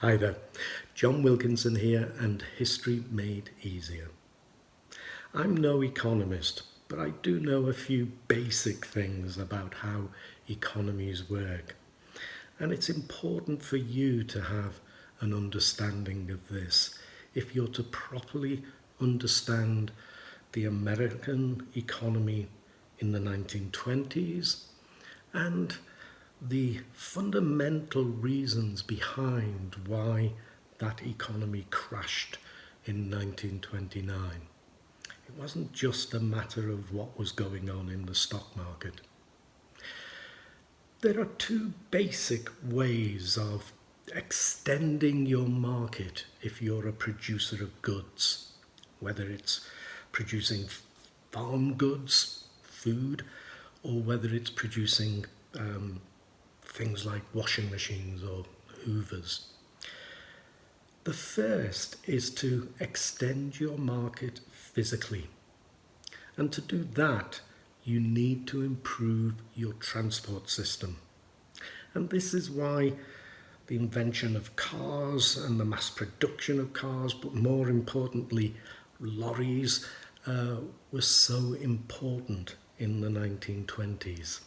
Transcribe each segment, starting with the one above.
Hi there, John Wilkinson here and History Made Easier. I'm no economist, but I do know a few basic things about how economies work. And it's important for you to have an understanding of this if you're to properly understand the American economy in the 1920s and the fundamental reasons behind why that economy crashed in 1929. It wasn't just a matter of what was going on in the stock market. There are two basic ways of extending your market if you're a producer of goods, whether it's producing farm goods, food, or whether it's producing things like washing machines or hoovers. The first is to extend your market physically. And to do that, you need to improve your transport system. And this is why the invention of cars and the mass production of cars, but more importantly, lorries, was so important in the 1920s.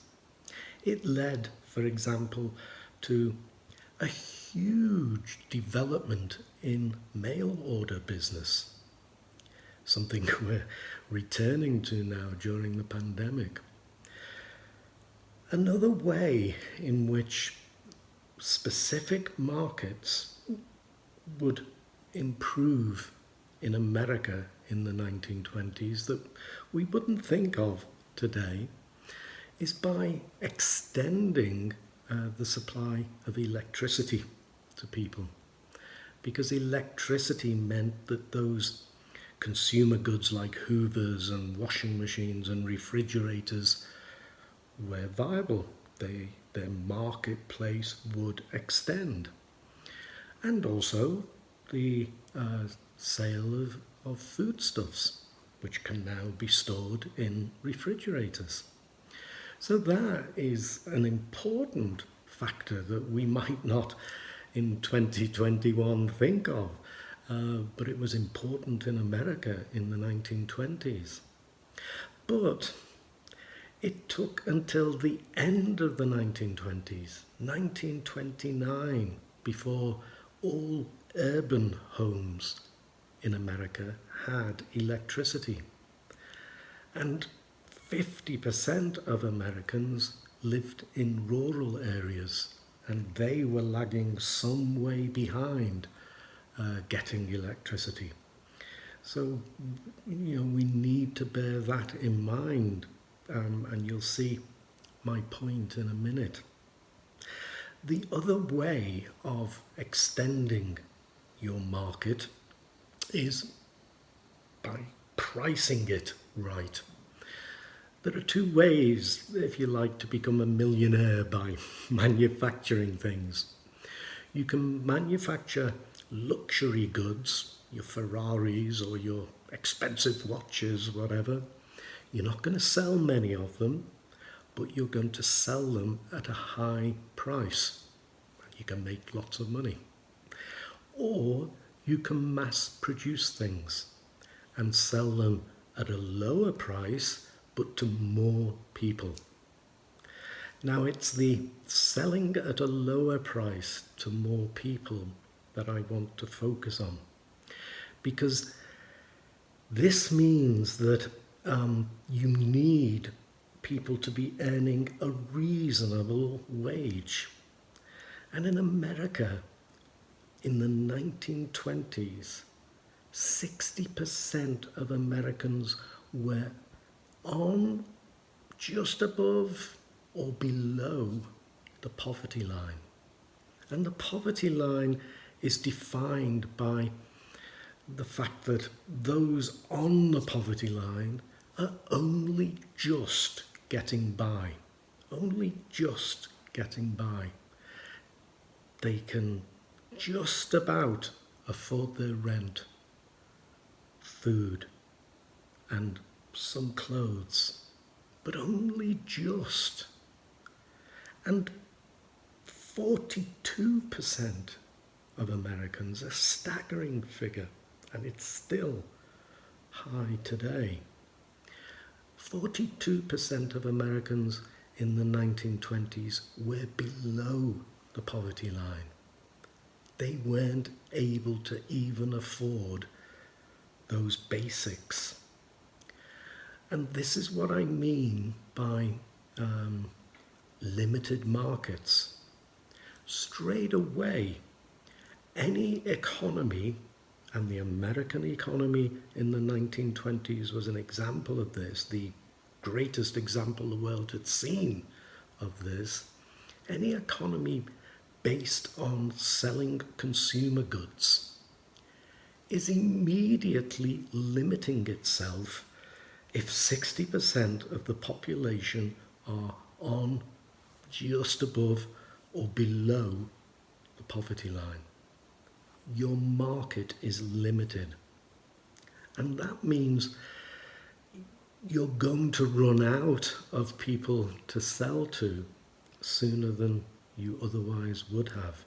It led, for example, to a huge development in mail order business, something we're returning to now during the pandemic. Another way in which specific markets would improve in America in the 1920s that we wouldn't think of today is by extending the supply of electricity to people. Because electricity meant that those consumer goods like hoovers and washing machines and refrigerators were viable. Their marketplace would extend. And also the sale of foodstuffs, which can now be stored in refrigerators. So that is an important factor that we might not in 2021 think of, but it was important in America in the 1920s. But it took until the end of the 1920s, 1929, before all urban homes in America had electricity. And 50% of Americans lived in rural areas, and they were lagging some way behind getting electricity. So, we need to bear that in mind, and you'll see my point in a minute. The other way of extending your market is by pricing it right. There are two ways, if you like, to become a millionaire by manufacturing things. You can manufacture luxury goods, your Ferraris or your expensive watches, whatever. You're not going to sell many of them, but you're going to sell them at a high price. You can make lots of money. Or you can mass produce things and sell them at a lower price, but to more people. Now it's the selling at a lower price to more people that I want to focus on, because this means that you need people to be earning a reasonable wage. And in America, in the 1920s, 60% of Americans were on, just above, or below the poverty line. And the poverty line is defined by the fact that those on the poverty line are only just getting by. Only just getting by. They can just about afford their rent, food, and some clothes, but only just. And 42% of Americans, a staggering figure, and it's still high today. 42% of Americans in the 1920s were below the poverty line. They weren't able to even afford those basics. And this is what I mean by limited markets. Straight away, any economy, and the American economy in the 1920s was an example of this, the greatest example the world had seen of this, any economy based on selling consumer goods is immediately limiting itself if 60% of the population are on, just above, or below the poverty line. Your market is limited. And that means you're going to run out of people to sell to sooner than you otherwise would have.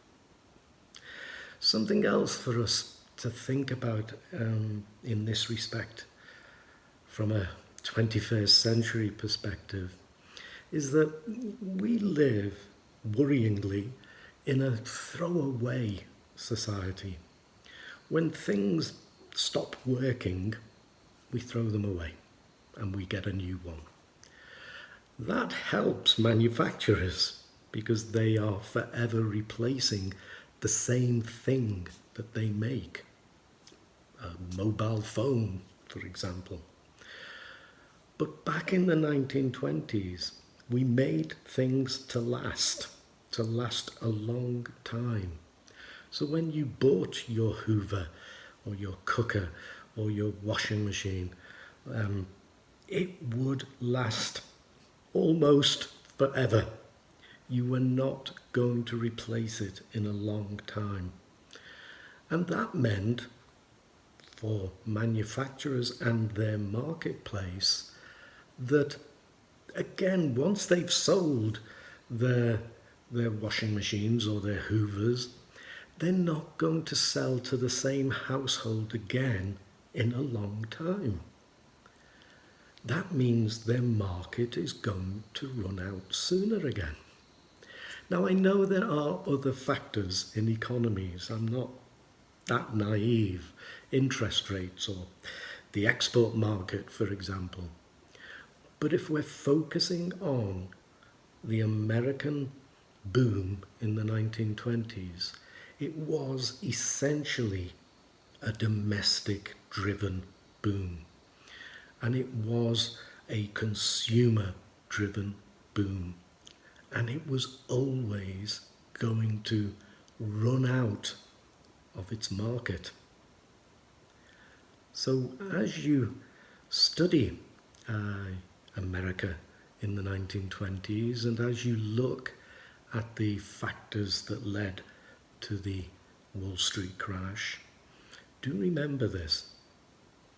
Something else for us to think about in this respect, from a 21st century perspective, is that we live, worryingly, in a throwaway society. When things stop working, we throw them away and we get a new one. That helps manufacturers because they are forever replacing the same thing that they make. A mobile phone, for example. But back in the 1920s, we made things to last a long time. So when you bought your Hoover or your cooker or your washing machine, it would last almost forever. You were not going to replace it in a long time. And that meant, for manufacturers and their marketplace, that again, once they've sold their washing machines or their Hoovers, they're not going to sell to the same household again in a long time. That means their market is going to run out sooner again. Now, I know there are other factors in economies. I'm not that naive. Interest rates or the export market, for example. But if we're focusing on the American boom in the 1920s, it was essentially a domestic-driven boom. And it was a consumer-driven boom. And it was always going to run out of its market. So as you study America in the 1920s, and as you look at the factors that led to the Wall Street crash, do remember this.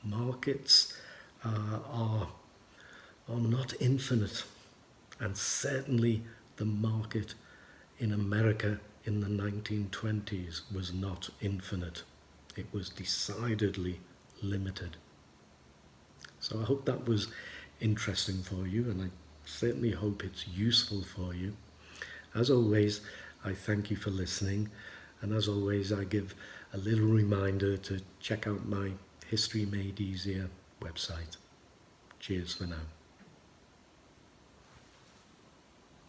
Markets are not infinite, and certainly the market in America in the 1920s was not infinite. It was decidedly limited. So I hope that was interesting for you, and I certainly hope it's useful for you. As always, I thank you for listening, and as always, I give a little reminder to check out my History Made Easier website. Cheers for now.